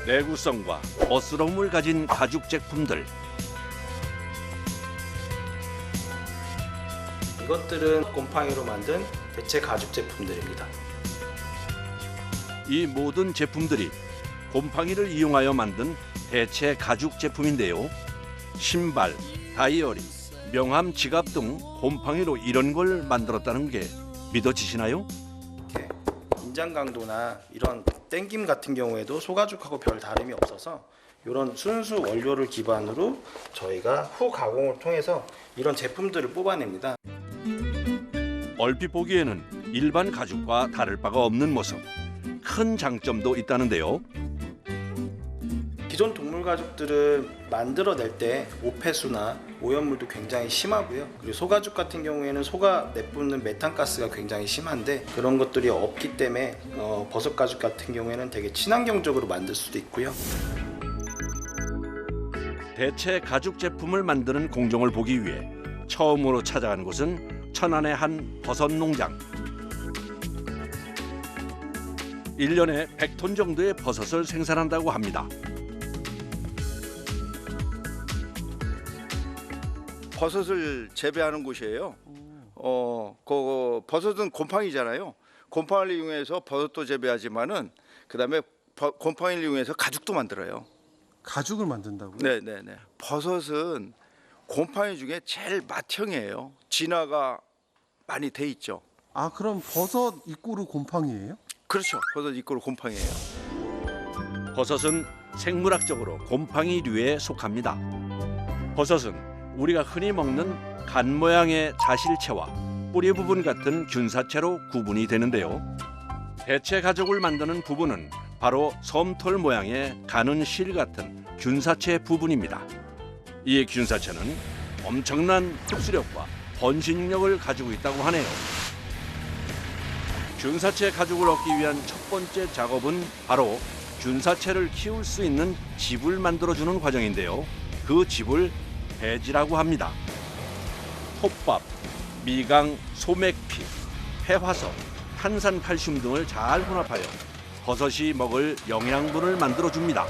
내구성과 멋스러움을 가진 가죽 제품들. 이것들은 곰팡이로 만든 대체 가죽 제품들입니다. 이 모든 제품들이 곰팡이를 이용하여 만든 대체 가죽 제품인데요. 신발, 다이어리, 명함, 지갑 등 곰팡이로 이런 걸 만들었다는 게 믿어지시나요? 인장 강도나 이런 땡김 같은 경우에도 소가죽하고 별 다름이 없어서 이런 순수 원료를 기반으로 저희가 후 가공을 통해서 이런 제품들을 뽑아냅니다. 얼핏 보기에는 일반 가죽과 다를 바가 없는 모습. 큰 장점도 있다는데요. 기존 동물 가죽들을 만들어낼 때 오폐수나 오염물도 굉장히 심하고요. 그리고 소가죽 같은 경우에는 소가 내뿜는 메탄가스가 굉장히 심한데 그런 것들이 없기 때문에 버섯 가죽 같은 경우에는 되게 친환경적으로 만들 수도 있고요. 대체 가죽 제품을 만드는 공정을 보기 위해 처음으로 찾아간 곳은 천안의 한 버섯 농장. 1년에 100톤 정도의 버섯을 생산한다고 합니다. 버섯을 재배하는 곳이에요. 그 버섯은 곰팡이잖아요. 곰팡이를 이용해서 버섯도 재배하지만은 그다음에 곰팡이를 이용해서 가죽도 만들어요. 가죽을 만든다고요? 네네네. 버섯은 곰팡이 중에 제일 맏형이에요. 진화가 많이 돼 있죠. 아, 그럼 버섯 이꼬르 곰팡이예요? 그렇죠. 버섯 이꼬르 곰팡이에요. 버섯은 생물학적으로 곰팡이류에 속합니다. 버섯은 우리가 흔히 먹는 간 모양의 자실체와 뿌리 부분 같은 균사체로 구분이 되는데요. 대체 가죽을 만드는 부분은 바로 솜털 모양의 가는 실 같은 균사체 부분입니다. 이 균사체는 엄청난 흡수력과 번식력을 가지고 있다고 하네요. 균사체 가죽을 얻기 위한 첫 번째 작업은 바로 균사체를 키울 수 있는 집을 만들어주는 과정인데요. 그 집을 배지라고 합니다. 톱밥, 미강, 소맥피, 폐화석, 탄산칼슘 등을 잘 혼합하여 버섯이 먹을 영양분을 만들어줍니다.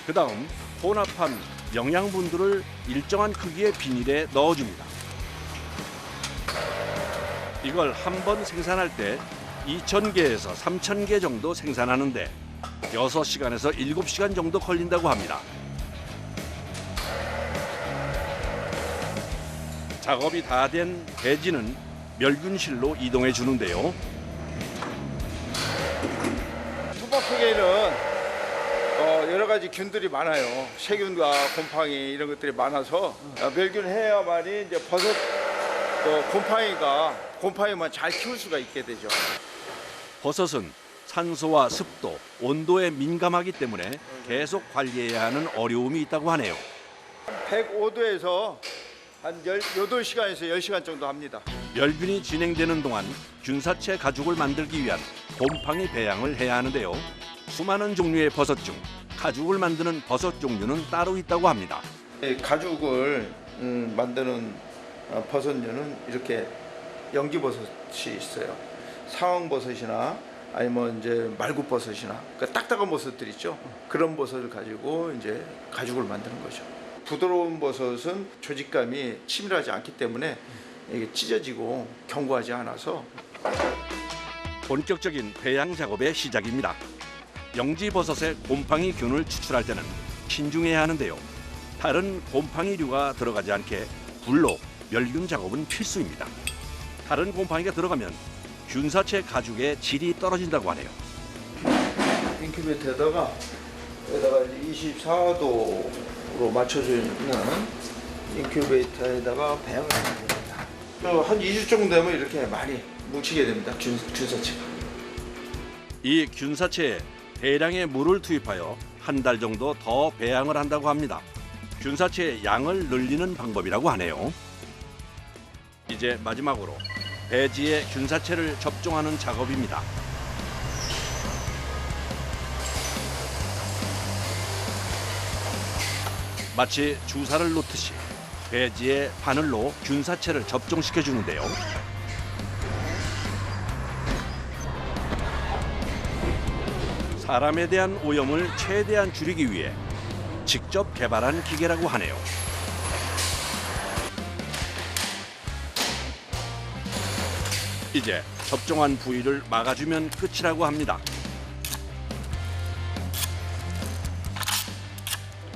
그 다음 혼합한 영양분들을 일정한 크기의 비닐에 넣어줍니다. 이걸 한 번 생산할 때 2,000개에서 3,000개 정도 생산하는데 6시간에서 7시간 정도 걸린다고 합니다. 작업이 다 된 배지는 멸균실로 이동해 주는데요. 수박 속에는 여러 가지 균들이 많아요. 세균과 곰팡이 이런 것들이 많아서 멸균해야만이 이제 버섯 곰팡이만 잘 키울 수가 있게 되죠. 버섯은 산소와 습도, 온도에 민감하기 때문에 계속 관리해야 하는 어려움이 있다고 하네요. 105도에서 한 8시간에서 10시간 정도 합니다. 멸균이 진행되는 동안 균사체 가죽을 만들기 위한 곰팡이 배양을 해야 하는데요. 수많은 종류의 버섯 중 가죽을 만드는 버섯 종류는 따로 있다고 합니다. 가죽을 만드는 버섯류는 이렇게 연기버섯이 있어요. 상황버섯이나 아니면 이제 말굽버섯이나 그러니까 딱딱한 버섯들 있죠. 그런 버섯을 가지고 이제 가죽을 만드는 거죠. 부드러운 버섯은 조직감이 치밀하지 않기 때문에 이게 찢어지고 견고하지 않아서 본격적인 배양 작업의 시작입니다. 영지버섯의 곰팡이균을 추출할 때는 신중해야 하는데요. 다른 곰팡이류가 들어가지 않게 불로 멸균 작업은 필수입니다. 다른 곰팡이가 들어가면 균사체 가죽의 질이 떨어진다고 하네요. 인큐베이터에다가 24도로 맞춰져 있는 인큐베이터에다가 배양을 하면 됩니다. 한 2주 정도 되면 이렇게 많이 뭉치게 됩니다. 균사체가. 이 균사체에 대량의 물을 투입하여 한 달 정도 더 배양을 한다고 합니다. 균사체의 양을 늘리는 방법이라고 하네요. 이제 마지막으로 배지에 균사체를 접종하는 작업입니다. 마치 주사를 놓듯이 배지에 바늘로 균사체를 접종시켜 주는데요. 사람에 대한 오염을 최대한 줄이기 위해 직접 개발한 기계라고 하네요. 이제 접종한 부위를 막아주면 끝이라고 합니다.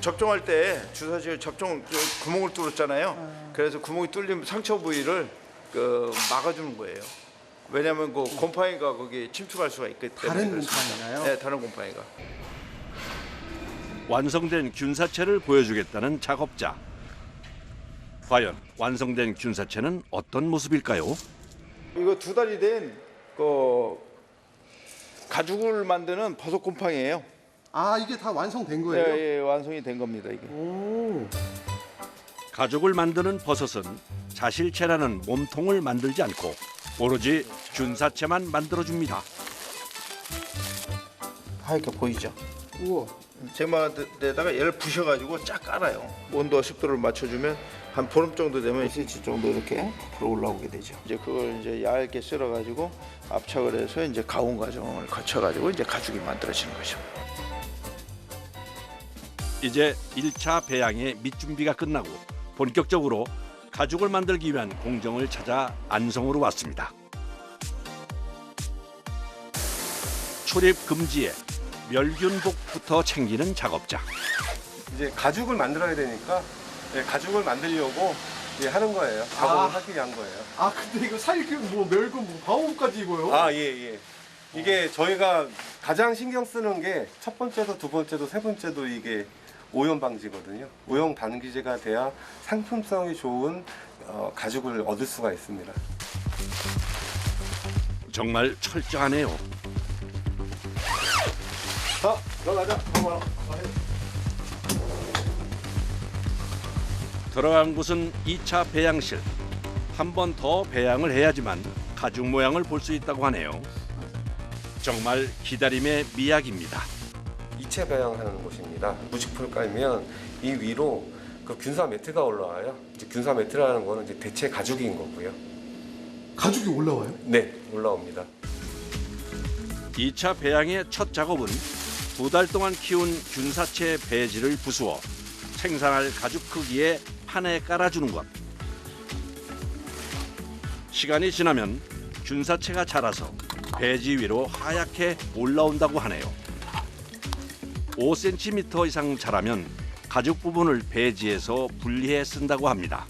접종할 때 주사실 접종 구멍을 뚫었잖아요. 그래서 구멍이 뚫린 상처 부위를 막아주는 거예요. 왜냐하면 그 곰팡이가 거기 침투할 수가 있기 때문에. 다른 그렇습니다. 곰팡이나요? 네, 다른 곰팡이가. 완성된 균사체를 보여주겠다는 작업자. 과연 완성된 균사체는 어떤 모습일까요? 이거 2달이 된 가죽을 만드는 버섯 곰팡이에요. 아, 이게 다 완성된 거예요? 예, 완성이 된 겁니다 이게. 오. 가죽을 만드는 버섯은 자실체라는 몸통을 만들지 않고 오로지 균사체만 만들어줍니다. 하얗게 보이죠? 우와. 제마에다가 얘를 부셔가지고 쫙 깔아요. 온도와 습도를 맞춰주면 한 보름 정도 되면 1cm 정도 이렇게 부풀어 올라오게 되죠. 이제 그걸 이제 얇게 썰어가지고 압착을 해서 이제 가공 과정을 거쳐가지고 이제 가죽이 만들어지는 거죠. 이제 1차 배양의 밑준비가 끝나고 본격적으로 가죽을 만들기 위한 공정을 찾아 안성으로 왔습니다. 출입 금지에 멸균복부터 챙기는 작업자. 이제 가죽을 만들어야 되니까 가죽을 만들려고 하는 거예요. 작업을 하기 위한 거예요. 아, 근데 이거 살균, 멸균, 방어구까지 입어요? 아, 예. 이게 저희가 가장 신경 쓰는 게 첫 번째도 두 번째도 세 번째도 이게 오염 방지거든요. 오염 방지제가 돼야 상품성이 좋은 가죽을 얻을 수가 있습니다. 정말 철저하네요. 자, 들어가자. 들어간 곳은 2차 배양실. 한 번 더 배양을 해야지만 가죽 모양을 볼 수 있다고 하네요. 정말 기다림의 미학입니다. 이체 배양하는 곳입니다. 무직풀 깔면 이 위로 그 균사 매트가 올라와요. 이제 균사 매트라는 거는 이제 대체 가죽인 거고요. 가죽이 올라와요? 네, 올라옵니다. 2차 배양의 첫 작업은 2달 동안 키운 균사체 배지를 부수어 생산할 가죽 크기의 판에 깔아주는 것. 시간이 지나면 균사체가 자라서 배지 위로 하얗게 올라온다고 하네요. 5cm 이상 자라면 가죽 부분을 배지에서 분리해 쓴다고 합니다.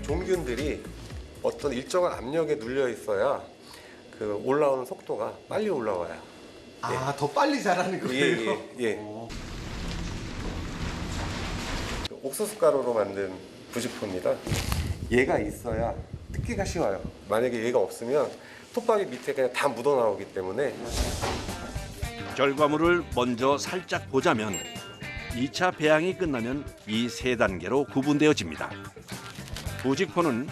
종균들이 어떤 일정한 압력에 눌려 있어야 그 올라오는 속도가 빨리 올라와요. 아, 더 빨리 자라는 거예요? 예. 옥수수 가루로 만든 부직포입니다. 얘가 있어야 뜯기가 쉬워요. 만약에 얘가 없으면 톱밥이 밑에 그냥 다 묻어 나오기 때문에. 결과물을 먼저 살짝 보자면 2차 배양이 끝나면 이 세 단계로 구분되어집니다. 부직포는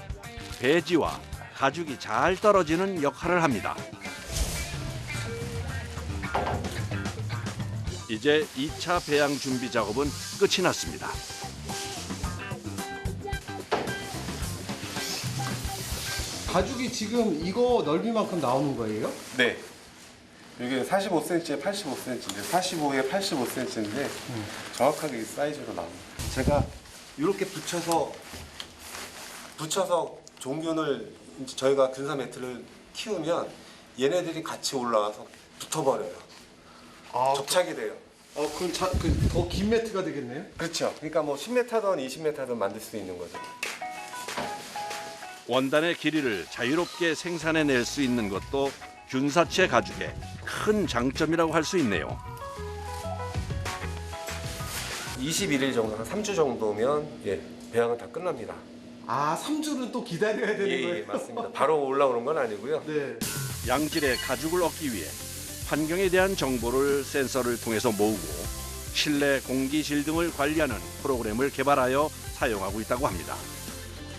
배지와 가죽이 잘 떨어지는 역할을 합니다. 이제 2차 배양 준비 작업은 끝이 났습니다. 가죽이 지금 이거 넓이만큼 나오는 거예요? 네. 이게 45cm에 85cm인데 45에 85cm인데 정확하게 이 사이즈로 나옵니다. 제가 이렇게 붙여서 종균을 이제 저희가 균사 매트를 키우면 얘네들이 같이 올라와서 붙어버려요. 접착이 돼요. 그럼 더 긴 매트가 되겠네요? 그렇죠. 그러니까 뭐 10m든 20m든 만들 수 있는 거죠. 원단의 길이를 자유롭게 생산해낼 수 있는 것도 균사체 가죽의 큰 장점이라고 할 수 있네요. 21일 정도, 한 3주 정도면 배양은 다 끝납니다. 아, 3주는 또 기다려야 되는 거예요? 예, 맞습니다. 바로 올라오는 건 아니고요. 네. 양질의 가죽을 얻기 위해 환경에 대한 정보를 센서를 통해서 모으고 실내 공기질 등을 관리하는 프로그램을 개발하여 사용하고 있다고 합니다.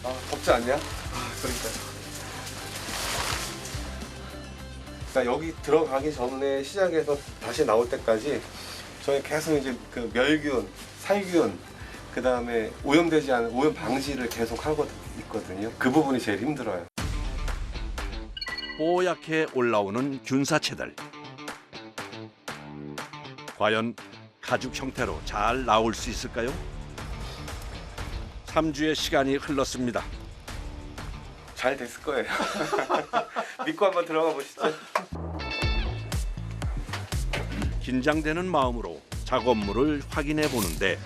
아, 덥지 않냐? 그러니까 여기 들어가기 전에 시작해서 다시 나올 때까지 저희 계속 이제 그 멸균, 살균, 그 다음에 오염되지 않은 오염 방지를 계속 하고 있거든요. 그 부분이 제일 힘들어요. 뽀얗게 올라오는 균사체들. 과연 가죽 형태로 잘 나올 수 있을까요? 3주의 시간이 흘렀습니다. 잘 됐을 거예요. 믿고 한번 들어가 보시죠. 긴장되는 마음으로 작업물을 확인해 보는데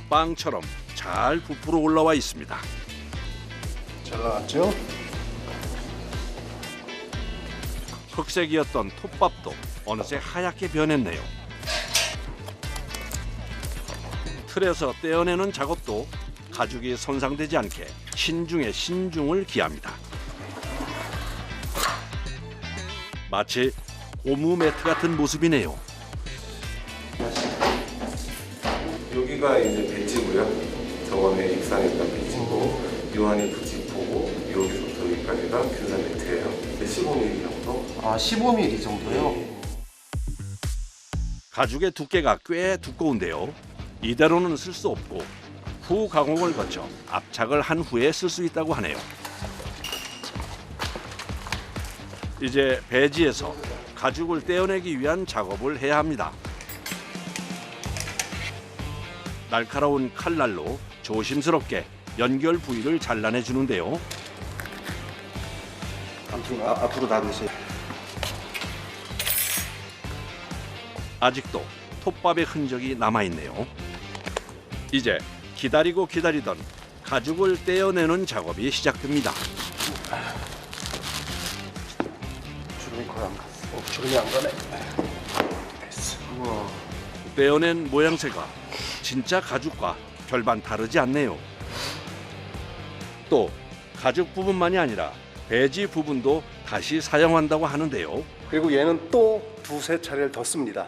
빵처럼 잘 부풀어 올라와 있습니다. 잘 나왔죠? 흑색이었던 톱밥도 어느새 하얗게 변했네요. 틀에서 떼어내는 작업도 가죽이 손상되지 않게 신중에 신중을 기합니다. 마치 고무 매트 같은 모습이네요. 여기가 이제 배지고요. 저번에 입상했던 배지고 요 안에 부직포고 여기서부터 여기까지가 균산 매트예요. 15mm 정도. 아, 15mm 정도요? 가죽의 두께가 꽤 두꺼운데요. 이대로는 쓸 수 없고 후 가공을 거쳐 압착을 한 후에 쓸 수 있다고 하네요. 이제 배지에서 가죽을 떼어내기 위한 작업을 해야 합니다. 날카로운 칼날로 조심스럽게 연결 부위를 잘라내 주는데요. 앞으로 나누세요. 아직도 톱밥의 흔적이 남아있네요. 이제 기다리고 기다리던 가죽을 떼어내는 작업이 시작됩니다. 주름이 거의 안 갔어. 주름이 안 가네. 됐어. 우와. 떼어낸 모양새가 진짜 가죽과 별반 다르지 않네요. 또 가죽 부분만이 아니라 배지 부분도 다시 사용한다고 하는데요. 그리고 얘는 또 두세 차례를 더 씁니다.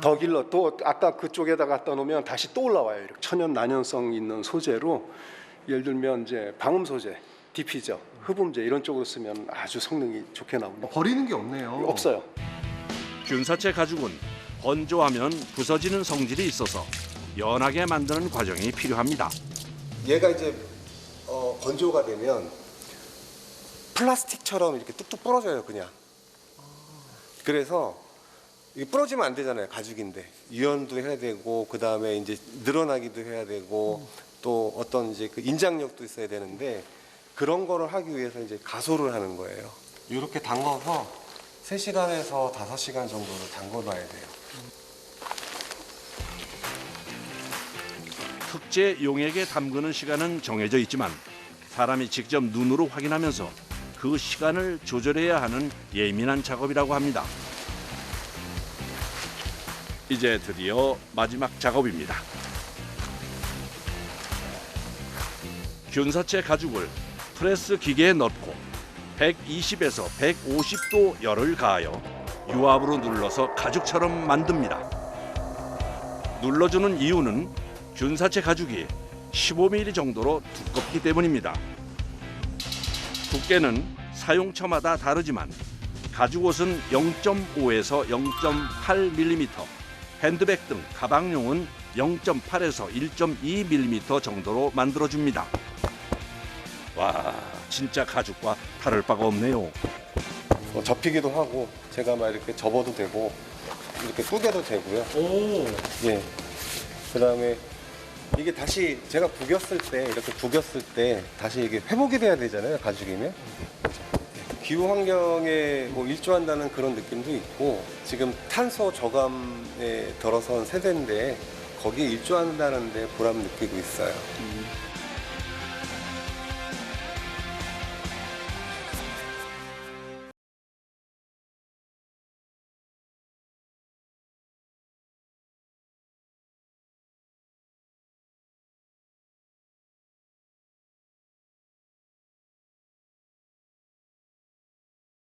더 길러 또 아까 그쪽에다가 떠놓으면 다시 또 올라와요. 이렇게 천연 난연성 있는 소재로 예를 들면 이제 방음 소재, 디피저, 흡음재 이런 쪽으로 쓰면 아주 성능이 좋게 나옵니다. 버리는 게 없네요. 없어요. 균사체 가죽은 건조하면 부서지는 성질이 있어서 연하게 만드는 과정이 필요합니다. 얘가 이제 건조가 되면 플라스틱처럼 이렇게 뚝뚝 부러져요, 그냥. 그래서 이게 부러지면 안 되잖아요, 가죽인데. 유연도 해야 되고, 그 다음에 이제 늘어나기도 해야 되고, 또 어떤 이제 그 인장력도 있어야 되는데, 그런 거를 하기 위해서 이제 가소를 하는 거예요. 이렇게 담궈서 3시간에서 5시간 정도를 담궈 놔야 돼요. 특제 용액에 담그는 시간은 정해져 있지만 사람이 직접 눈으로 확인하면서 그 시간을 조절해야 하는 예민한 작업이라고 합니다. 이제 드디어 마지막 작업입니다. 균사체 가죽을 프레스 기계에 넣고 120에서 150도 열을 가하여 유압으로 눌러서 가죽처럼 만듭니다. 눌러주는 이유는 균사체 가죽이 15mm 정도로 두껍기 때문입니다. 두께는 사용처마다 다르지만 가죽옷은 0.5에서 0.8mm, 핸드백 등 가방용은 0.8에서 1.2mm 정도로 만들어줍니다. 와, 진짜 가죽과 다를 바가 없네요. 접히기도 하고 제가 막 이렇게 접어도 되고 이렇게 꾸겨도 되고요. 예. 그다음에 이게 다시 제가 구겼을 때 이렇게 구겼을 때 다시 이게 회복이 돼야 되잖아요, 가죽이면. 기후 환경에 뭐 일조한다는 그런 느낌도 있고 지금 탄소 저감에 들어선 세대인데 거기에 일조한다는데 보람 느끼고 있어요.